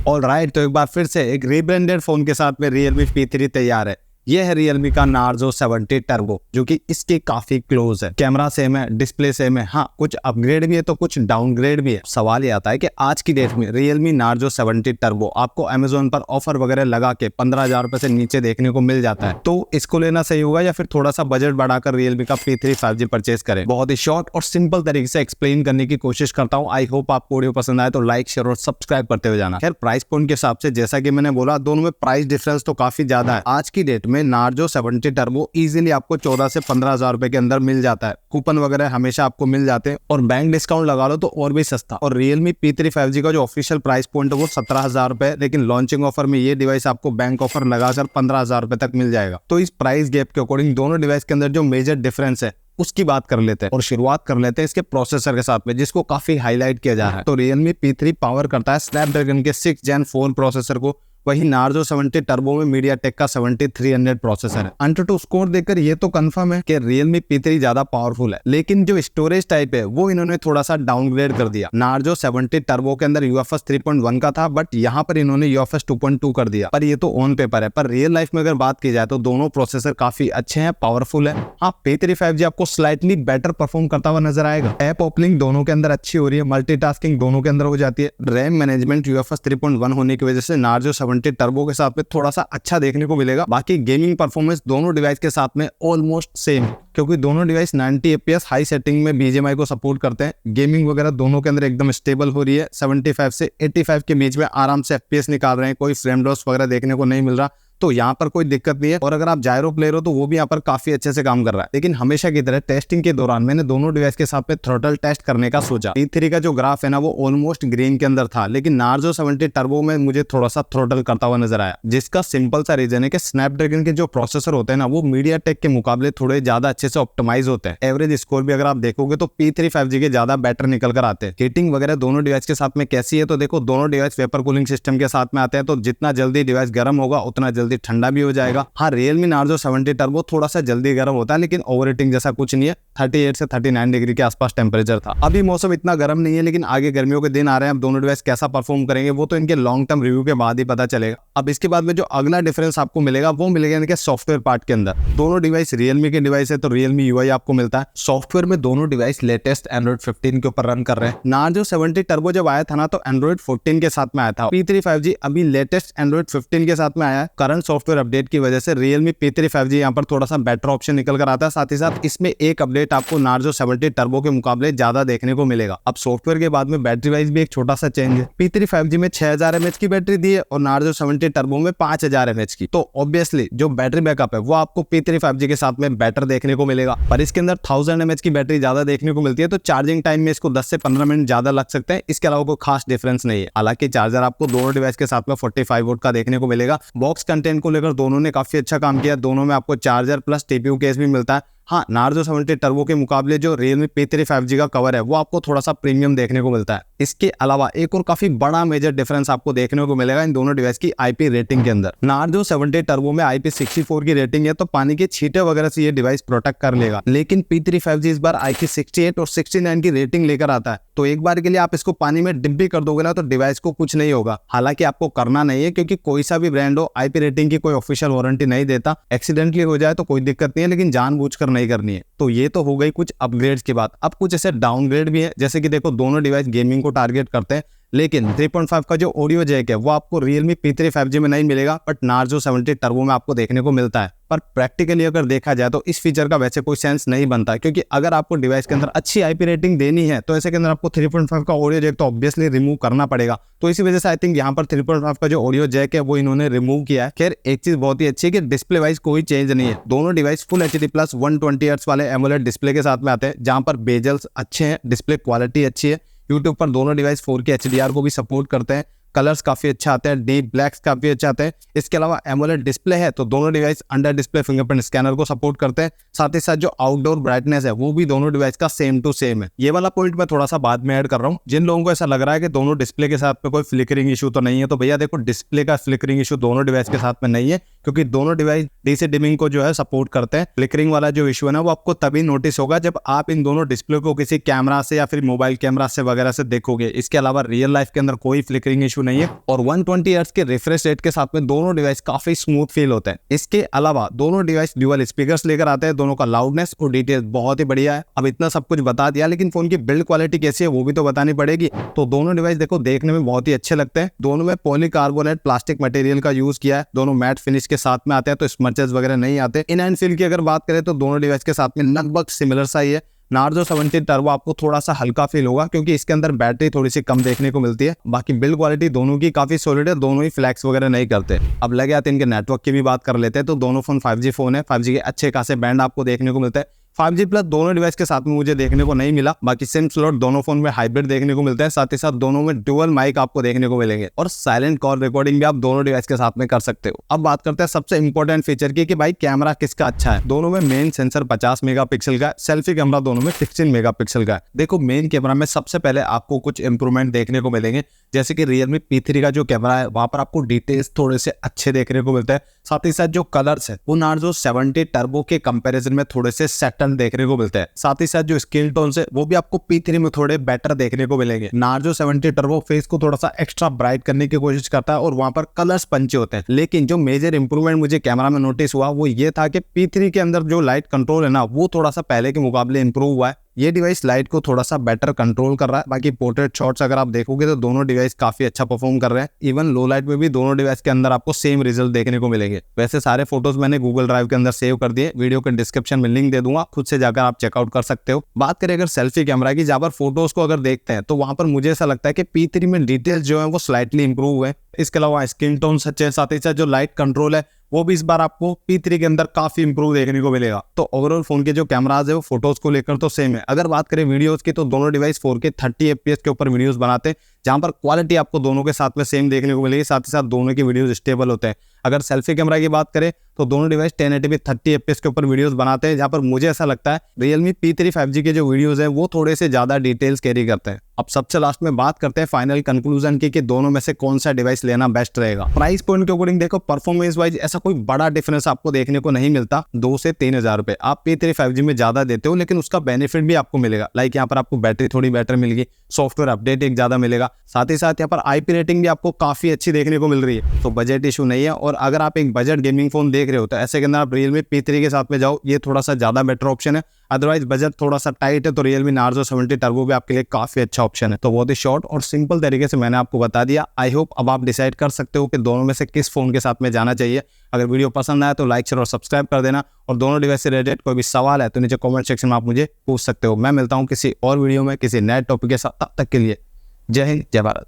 Alright, तो एक बार फिर से एक रीब्रांडेड फोन के साथ में Realme P3 तैयार है। यह है Realme का Narzo 70 टर्बो, जो कि इसके काफी क्लोज है। कैमरा सेम है, डिस्प्ले सेम है, हाँ कुछ अपग्रेड भी है तो कुछ डाउनग्रेड भी है। सवाल ये आता है कि आज की डेट में Realme Narzo 70 टर्बो आपको अमेजोन पर ऑफर वगैरह लगा के 15,000 रुपए से नीचे देखने को मिल जाता है, तो इसको लेना सही होगा या फिर थोड़ा सा बजट बढ़ाकर Realme का P3 5G परचेज करें। बहुत ही शॉर्ट और सिंपल तरीके से एक्सप्लेन करने की कोशिश करता हूँ। आई होप आपको वीडियो पसंद आए तो लाइक, शेयर और सब्सक्राइब करते हुए जाना। खैर, प्राइस पॉइंट के हिसाब से जैसा कि मैंने बोला, दोनों में प्राइस डिफरेंस तो काफी ज्यादा है। आज की डेट में Narzo 70 टर्बो इजीली आपको 14 से 15,000 रुपए के अंदर मिल जाता है। कूपन वगैरह हमेशा आपको मिल जाते हैं और बैंक डिस्काउंट लगा लो तो और भी सस्ता। और Realme P3 5G का जो ऑफिशियल प्राइस पॉइंट है वो 17,000 रुपए, लेकिन लॉन्चिंग ऑफर में ये डिवाइस आपको बैंक ऑफर लगाकर 15,000 रुपए तक मिल जाएगा। तो इस प्राइस गैप के अकॉर्डिंग दोनों डिवाइस के अंदर जो मेजर डिफरेंस है उसकी बात कर लेते हैं और शुरुआत कर लेते हैं इसके प्रोसेसर के साथ में, जिसको काफी हाईलाइट किया जा रहा है। तो Realme P3 पावर करता है स्नैपड्रैगन के 6 Gen 4 प्रोसेसर को, वही Narzo 70 टर्बो में MediaTek का 7300 प्रोसेसर है। AnTuTu स्कोर देखकर ये तो कंफर्म है कि Realme P3 ज्यादा पावरफुल है, लेकिन जो स्टोरेज टाइप है वो इन्होंने थोड़ा सा डाउनग्रेड कर दिया। Narzo 70 टर्बो के अंदर UFS 3.1 का था, बट यहाँ पर इन्होंने UFS 2.2 कर दिया। पर ये तो ऑन पेपर है, पर रियल लाइफ में अगर बात की जाए तो दोनों प्रोसेसर काफी अच्छे हैं, पावरफुल है। हाँ, P3 5G आपको स्लाइटली बेटर परफॉर्म करता हुआ नजर आएगा। ऐप ओपनिंग दोनों के अंदर अच्छी हो रही है, मल्टीटास्किंग दोनों के अंदर हो जाती है। रैम मैनेजमेंट UFS 3.1 होने की वजह से Narzo 70 टर्बो के साथ में थोड़ा सा अच्छा देखने को मिलेगा। बाकी गेमिंग परफॉर्मेंस दोनों डिवाइस के साथ में ऑलमोस्ट सेम है, क्योंकि दोनों डिवाइस 90 FPS हाई सेटिंग में BGMI को सपोर्ट करते हैं। गेमिंग वगैरह दोनों के अंदर एकदम स्टेबल हो रही है। 75 से 85 के बीच में आराम से FPS निकाल रहे हैं, कोई फ्रेम लॉस वगैरह देखने को नहीं मिल रहा, तो यहाँ पर कोई दिक्कत नहीं है। और अगर आप जायरो प्लेयर हो तो वो भी यहाँ पर काफी अच्छे से काम कर रहा है। लेकिन हमेशा की तरह टेस्टिंग के दौरान मैंने दोनों डिवाइस के साथ में थ्रोटल टेस्ट करने का सोचा। P3 का जो ग्राफ है ना वो ऑलमोस्ट ग्रीन के अंदर था, लेकिन Narzo 70 टर्बो में मुझे थोड़ा सा थ्रोटल करता हुआ नजर आया, जिसका सिंपल सा रीजन है कि स्नैपड्रैगन के जो प्रोसेसर होते हैं ना वो MediaTek के मुकाबले थोड़े ज्यादा अच्छे से ऑप्टिमाइज होते हैं। एवरेज स्कोर भी अगर आप देखोगे तो P3 5G के ज्यादा बेटर निकल कर आते हैं। हीटिंग वगैरह दोनों डिवाइस के साथ में कैसी है, तो देखो दोनों डिवाइस वेपर कूलिंग सिस्टम के साथ में आते हैं, तो जितना जल्दी डिवाइस गर्म होगा उतना जल्दी ठंडा भी हो जाएगा। हाँ, Realme Narzo 70 टर्बो थोड़ा सा जल्दी गर्म होता है, लेकिन ओवरहीटिंग जैसा कुछ नहीं है। 38 से 39 डिग्री के आसपास टेम्परेचर था। अभी मौसम इतना गर्म नहीं है, लेकिन आगे गर्मियों के दिन आ रहे हैं। अब दोनों डिवाइस कैसा परफॉर्म करेंगे वो तो इनके लॉन्ग टर्म रिव्यू के बाद ही पता चलेगा। अब इसके बाद में जो अगला डिफरेंस आपको मिलेगा वो मिलेगा इनके सॉफ्टवेयर पार्ट के अंदर। दोनों डिवाइस Realme के डिवाइस है तो Realme UI आपको मिलता है। सॉफ्टवेयर में दोनों डिवाइस लेटेस्ट Android 15 के ऊपर रन कर रहे हैं। Narzo 70 टर्बो जब आया था ना तो Android 14 के साथ में आया था। P3 5G अभी लेटेस्ट Android 15 के साथ में आया है। करंट सॉफ्टवेयर अपडेट की वजह से Realme P3 5G यहाँ पर थोड़ा सा बेटर ऑप्शन निकल कर आता है। साथ ही साथ इसमें एक अपडेट आपको Narzo 70 टर्बो के मुकाबले ज्यादा देखने को मिलेगा। अब सॉफ्टवेयर के बाद में बैटरी वाइज भी एक छोटा सा चेंज है। P3 5G में 6000 mAh की बैटरी दी है और Narzo 70 टर्बो में 5000 mAh की। तो ऑब्वियसली जो बैटरी बैकअप है वो आपको P3 5G के साथ में बेटर देखने को मिलेगा, पर इसके अंदर 1000 mAh की बैटरी ज्यादा देखने को मिलती है, तो चार्जिंग टाइम में इसको 10 से 15 मिनट ज्यादा लग सकते हैं। इसके अलावा कोई खास डिफरेंस नहीं है। हालांकि चार्जर आपको दोनों डिवाइस के साथ में 45 वोल्ट का देखने को मिलेगा। बॉक्स कंटेंट को लेकर दोनों ने काफी अच्छा काम किया। दोनों में आपको चार्जर प्लस TPU केस भी मिलता है। हाँ, Narzo 70 टर्बो के मुकाबले जो Realme P3 5G का कवर है वो आपको थोड़ा सा प्रीमियम देखने को मिलता है। इसके अलावा एक और काफी बड़ा मेजर डिफरेंस आपको देखने को मिलेगा इन दोनों डिवाइस की IP रेटिंग के अंदर। Narzo 70 टर्बो में IP64 की रेटिंग है, तो पानी के छींटे वगैरह से ये डिवाइस प्रोटेक्ट कर लेगा। लेकिन P3 5G इस बार IP68 और 69 की रेटिंग लेकर आता है, तो एक बार के लिए आप इसको पानी में डिप भी कर दोगे ना तो डिवाइस को कुछ नहीं होगा। हालांकि आपको करना नहीं है, क्योंकि कोई सा भी ब्रांड हो IP रेटिंग की कोई ऑफिशियल वारंटी नहीं देता। एक्सीडेंटली हो जाए तो कोई दिक्कत नहीं है, लेकिन जानबूझकर नहीं करनी है। तो ये तो हो गई कुछ अपग्रेड्स की बात। अब कुछ ऐसे डाउनग्रेड भी है, जैसे कि देखो दोनों डिवाइस गेमिंग को टारगेट करते हैं, लेकिन 3.5 का जो ऑडियो जैक है वो आपको Realme P3 5G में नहीं मिलेगा, बट Narzo 70 टर्बो में आपको देखने को मिलता है। पर प्रैक्टिकली अगर देखा जाए तो इस फीचर का वैसे कोई सेंस नहीं बनता, क्योंकि अगर आपको डिवाइस के अंदर अच्छी IP रेटिंग देनी है तो ऐसे के अंदर आपको 3.5 का ऑडियो जैक तो ऑब्वियसली रिमूव करना पड़ेगा। तो इसी वजह से आई थिंक यहाँ पर 3.5 का जो ऑडियो जैक है वो इन्होंने रिमूव किया है। खैर, एक चीज बहुत ही अच्छी है कि डिस्प्ले वाइज कोई चेंज नहीं है। दोनों device full HD plus 120 hertz वाले AMOLED डिस्प्ले के साथ में आते हैं, जहां पर बेजल्स अच्छे हैं, डिस्प्ले क्वालिटी अच्छी है। YouTube पर दोनों डिवाइस 4K HDR को भी सपोर्ट करते हैं। कलर्स काफी अच्छा आते हैं, डीप ब्लैक्स काफी अच्छा आते हैं। इसके अलावा AMOLED डिस्प्ले है तो दोनों device under display fingerprint scanner को सपोर्ट करते हैं। साथ ही साथ जो आउटडोर ब्राइटनेस है वो भी दोनों डिवाइस का सेम टू सेम है। ये वाला पॉइंट मैं थोड़ा सा बाद में ऐड कर रहा हूँ। जिन लोगों को ऐसा लग रहा है कि दोनों डिस्प्ले के साथ में कोई फ्लिकरिंग इशू तो नहीं है, तो भैया देखो डिस्प्ले का फ्लिकरिंग इशू दोनों डिवाइस के साथ में नहीं है, क्योंकि दोनों डिवाइस डीसी डिमिंग को जो है सपोर्ट करते हैं। फ्लिकरिंग वाला जो इशू है ना वो आपको तभी नोटिस होगा जब आप इन दोनों डिस्प्ले को किसी कैमरा से या फिर मोबाइल कैमरा से वगैरह से देखोगे। इसके अलावा रियल लाइफ के अंदर कोई फ्लिकरिंग इशू नहीं है और 120 हर्ट्ज के रिफ्रेश रेट के साथ में दोनों डिवाइस काफी स्मूथ फील होते हैं। इसके अलावा दोनों डिवाइस ड्यूअल स्पीकर्स लेकर आते हैं, दोनों का लाउडनेस और डिटेल बहुत ही बढ़िया है। अब इतना सब कुछ बता दिया, लेकिन फोन की बिल्ड क्वालिटी कैसी है वो भी तो बतानी पड़ेगी। तो दोनों डिवाइस देखो देखने में बहुत ही अच्छे लगते हैं। दोनों में पॉलीकार्बोनेट प्लास्टिक मटेरियल का यूज किया है, दोनों मैट फिनिश के साथ में आते हैं, तो स्मर्चेस वगैरह नहीं आते। इन एंड फील की अगर बात करें तो दोनों डिवाइस के साथ में लगभग सिमिलर सा ही है। नार्जो 17 टर्बो आपको थोड़ा सा हल्का फील होगा क्योंकि इसके अंदर बैटरी थोड़ी सी कम देखने को मिलती है। बाकी बिल्ड क्वालिटी दोनों की काफी सॉलिड है, दोनों ही फ्लैक्स वगैरह नहीं करते। अब लगे आते इनके नेटवर्क की भी बात कर लेते हैं। तो दोनों फोन 5G फोन है, 5G के अच्छे खासे बैंड आपको देखने को मिलता है। 5G प्लस दोनों डिवाइस के साथ में मुझे देखने को नहीं मिला। बाकी सिम स्लॉट दोनों फोन में हाइब्रिड देखने को मिलता है, साथ ही साथ दोनों में डुअल माइक आपको देखने को मिलेंगे और साइलेंट कॉल रिकॉर्डिंग भी आप दोनों डिवाइस के साथ में कर सकते हो। अब बात करते हैं सबसे इंपॉर्टेंट फीचर की कि भाई कैमरा किसका अच्छा है। दोनों में मेन सेंसर 50 मेगापिक्सल का है, सेल्फी कैमरा दोनों में 16 मेगापिक्सल का है। देखो मेन कैमरा में सबसे पहले आपको कुछ इंप्रूवमेंट देखने को मिलेंगे, जैसे कि Realme P3 का जो कैमरा है वहां पर आपको डिटेल्स थोड़े से अच्छे देखने को मिलते हैं। साथ ही साथ जो कलर्स है वो नार्जो 70 टर्बो के कंपैरिजन में थोड़े से सेटल देखने को मिलते हैं। साथ ही साथ जो स्किन टोन्स है वो भी आपको P3 में थोड़े बेटर देखने को मिलेंगे। नार्जो 70 टर्बो फेस को थोड़ा सा एक्स्ट्रा ब्राइट करने की कोशिश करता है और वहां पर कलर्स पंचे होते हैं। लेकिन जो मेजर इंप्रूवमेंट मुझे कैमरा में नोटिस हुआ वो ये था कि P3 के अंदर जो लाइट कंट्रोल है ना वो थोड़ा सा पहले के मुकाबले इंप्रूव हुआ है। ये डिवाइस लाइट को थोड़ा सा बेटर कंट्रोल कर रहा है। बाकी पोर्ट्रेट शॉट्स अगर आप देखोगे तो दोनों डिवाइस काफी अच्छा परफॉर्म कर रहे हैं। इवन लो लाइट में भी दोनों डिवाइस के अंदर आपको सेम रिजल्ट देखने को मिलेंगे। वैसे सारे फोटोज मैंने गूगल ड्राइव के अंदर सेव कर दिए, वीडियो के डिस्क्रिप्शन में लिंक दे दूंगा, खुद से जाकर आप चेकआउट कर सकते हो। बात करें अगर सेल्फी कैमरा की, जहां पर फोटोज को अगर देखते हैं तो वहां पर मुझे ऐसा लगता है कि P3 में डिटेल्स जो है वो स्लाइटली इंप्रूव हुए। इसके अलावा स्किन टोन अच्छे, साथ ही साथ जो लाइट कंट्रोल है वो भी इस बार आपको P3 के अंदर काफी इंप्रूव देखने को मिलेगा। तो ओवरऑल फोन के जो कैमराज है वो फोटोज को लेकर तो सेम है। अगर बात करें वीडियोस की तो दोनों डिवाइस 4K 30 FPS के ऊपर वीडियोस बनाते हैं, जहां पर क्वालिटी आपको दोनों के साथ में सेम देखने को मिलेगी। साथ ही साथ दोनों के वीडियोस स्टेबल होते हैं। अगर सेल्फी कैमरा की बात करें तो दोनों डिवाइस 1080p 30 FPS के ऊपर वीडियोस बनाते हैं, जहां पर मुझे ऐसा लगता है Realme P3 5G के जो वीडियोस हैं वो थोड़े से ज्यादा डिटेल्स कैरी करते हैं। अब सबसे लास्ट में बात करते हैं फाइनल कंक्लूजन की कि दोनों में से कौन सा डिवाइस लेना बेस्ट रहेगा। प्राइस पॉइंट के अकॉर्डिंग देखो परफॉर्मेंस वाइज ऐसा कोई बड़ा डिफरेंस आपको देखने को नहीं मिलता। 2 से 3 हजार रुपए आप P3 5G में ज्यादा देते हो, लेकिन उसका बेनिफिट भी आपको मिलेगा। लाइक यहाँ पर आपको बैटरी थोड़ी बेटर मिलेगी, सॉफ्टवेयर अपडेट एक ज्यादा मिलेगा, साथ ही साथ यहाँ पर IP रेटिंग भी आपको काफी अच्छी देखने को मिल रही है। तो बजट इशू नहीं है। और अगर आप एक बजट गेमिंग फोन देख रहे हो तो ऐसे के अंदर आप Realme P3 के साथ में जाओ, ये थोड़ा सा ज्यादा बेटर ऑप्शन है। अदरवाइज बजट थोड़ा सा टाइट है तो Realme Narzo 70 टर्बो भी आपके लिए काफी अच्छा ऑप्शन है। तो बहुत ही शॉर्ट और सिंपल तरीके से मैंने आपको बता दिया। आई होप अब आप डिसाइड कर सकते हो कि दोनों में से किस फोन के साथ में जाना चाहिए। अगर वीडियो पसंद आया तो लाइक शेयर और सब्सक्राइब कर देना, और दोनों डिवाइस से रिलेटेड कोई भी सवाल है तो नीचे कमेंट सेक्शन में आप मुझे पूछ सकते हो। मैं मिलता हूँ किसी और वीडियो में किसी नए टॉपिक के साथ, तब तक के लिए जय हिंद जय भारत।